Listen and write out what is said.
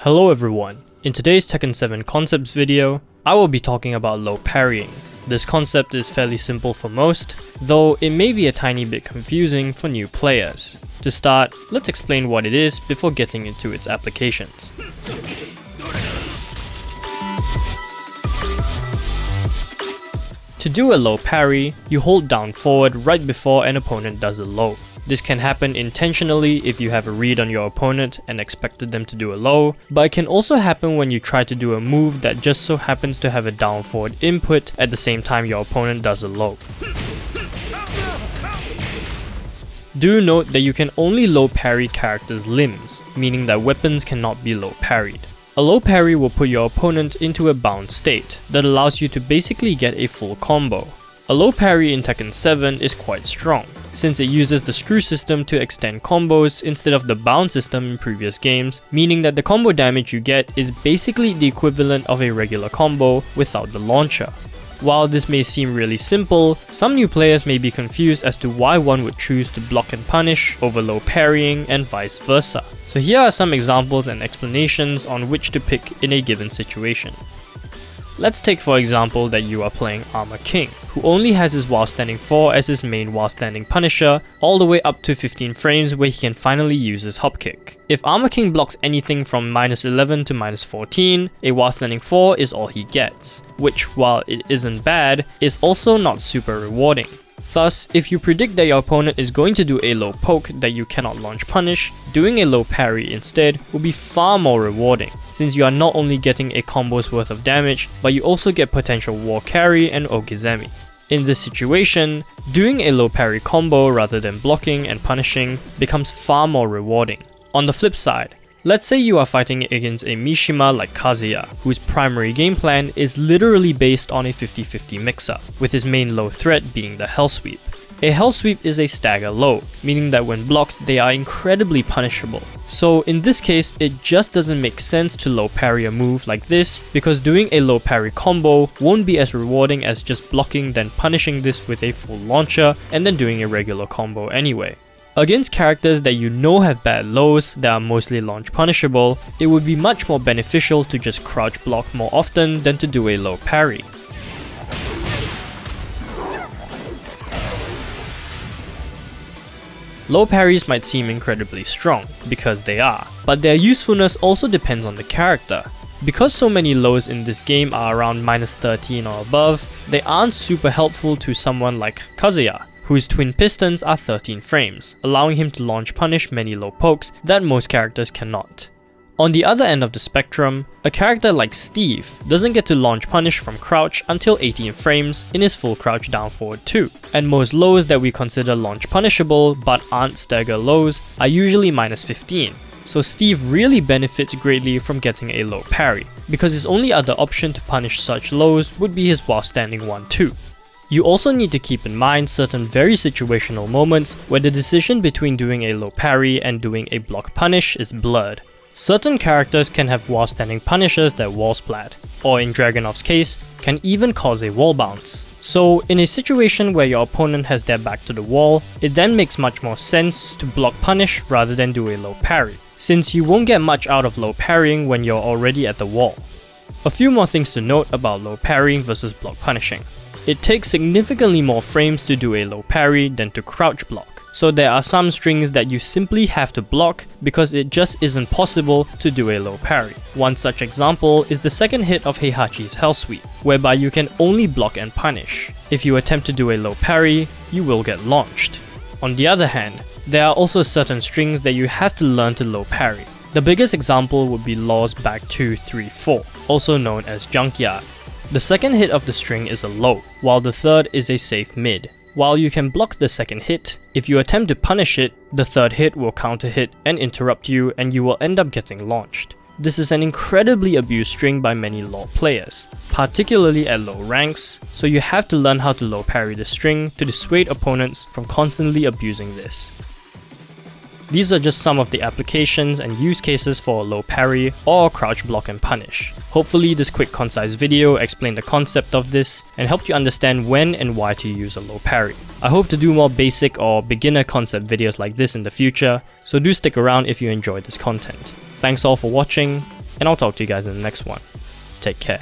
Hello everyone, in today's Tekken 7 concepts video, I will be talking about low parrying. This concept is fairly simple for most, though it may be a tiny bit confusing for new players. To start, let's explain what it is before getting into its applications. To do a low parry, you hold down forward right before an opponent does a low. This can happen intentionally if you have a read on your opponent and expected them to do a low, but it can also happen when you try to do a move that just so happens to have a down forward input at the same time your opponent does a low. Do note that you can only low parry characters' limbs, meaning that weapons cannot be low parried. A low parry will put your opponent into a bound state that allows you to basically get a full combo. A low parry in Tekken 7 is quite strong, since it uses the screw system to extend combos instead of the bound system in previous games, meaning that the combo damage you get is basically the equivalent of a regular combo without the launcher. While this may seem really simple, some new players may be confused as to why one would choose to block and punish over low parrying and vice versa. So here are some examples and explanations on which to pick in a given situation. Let's take for example that you are playing Armor King, who only has his while standing 4 as his main while standing punisher, all the way up to 15 frames where he can finally use his hop kick. If Armor King blocks anything from -11 to -14, a while standing 4 is all he gets, which, while it isn't bad, is also not super rewarding. Thus, if you predict that your opponent is going to do a low poke that you cannot launch punish, doing a low parry instead will be far more rewarding, since you are not only getting a combo's worth of damage, but you also get potential war carry and okizeme. In this situation, doing a low parry combo rather than blocking and punishing becomes far more rewarding. On the flip side, let's say you are fighting against a Mishima like Kazuya, whose primary game plan is literally based on a 50-50 mix-up, with his main low threat being the Hell Sweep. A Hell Sweep is a stagger low, meaning that when blocked they are incredibly punishable. So in this case, it just doesn't make sense to low parry a move like this, because doing a low parry combo won't be as rewarding as just blocking then punishing this with a full launcher and then doing a regular combo anyway. Against characters that you know have bad lows that are mostly launch punishable, it would be much more beneficial to just crouch block more often than to do a low parry. Low parries might seem incredibly strong, because they are, but their usefulness also depends on the character. Because so many lows in this game are around -13 or above, they aren't super helpful to someone like Kazuya, whose twin pistons are 13 frames, allowing him to launch punish many low pokes that most characters cannot. On the other end of the spectrum, a character like Steve doesn't get to launch punish from crouch until 18 frames in his full crouch down forward too, and most lows that we consider launch punishable but aren't stagger lows are usually -15. So Steve really benefits greatly from getting a low parry, because his only other option to punish such lows would be his while standing 1-2. You also need to keep in mind certain very situational moments where the decision between doing a low parry and doing a block punish is blurred. Certain characters can have while standing punishers that wall splat, or in Dragunov's case, can even cause a wall bounce. So in a situation where your opponent has their back to the wall, it then makes much more sense to block punish rather than do a low parry, since you won't get much out of low parrying when you're already at the wall. A few more things to note about low parrying versus block punishing. It takes significantly more frames to do a low parry than to crouch block, so there are some strings that you simply have to block because it just isn't possible to do a low parry. One such example is the second hit of Heihachi's Hell Sweep, whereby you can only block and punish. If you attempt to do a low parry, you will get launched. On the other hand, there are also certain strings that you have to learn to low parry. The biggest example would be Law's back 2, 3, 4, also known as Junkyard. The second hit of the string is a low, while the third is a safe mid. While you can block the second hit, if you attempt to punish it, the third hit will counter hit and interrupt you, and you will end up getting launched. This is an incredibly abused string by many law players, particularly at low ranks, so you have to learn how to low parry the string to dissuade opponents from constantly abusing this. These are just some of the applications and use cases for a low parry or crouch block and punish. Hopefully this quick concise video explained the concept of this and helped you understand when and why to use a low parry. I hope to do more basic or beginner concept videos like this in the future, so do stick around if you enjoyed this content. Thanks all for watching, and I'll talk to you guys in the next one. Take care.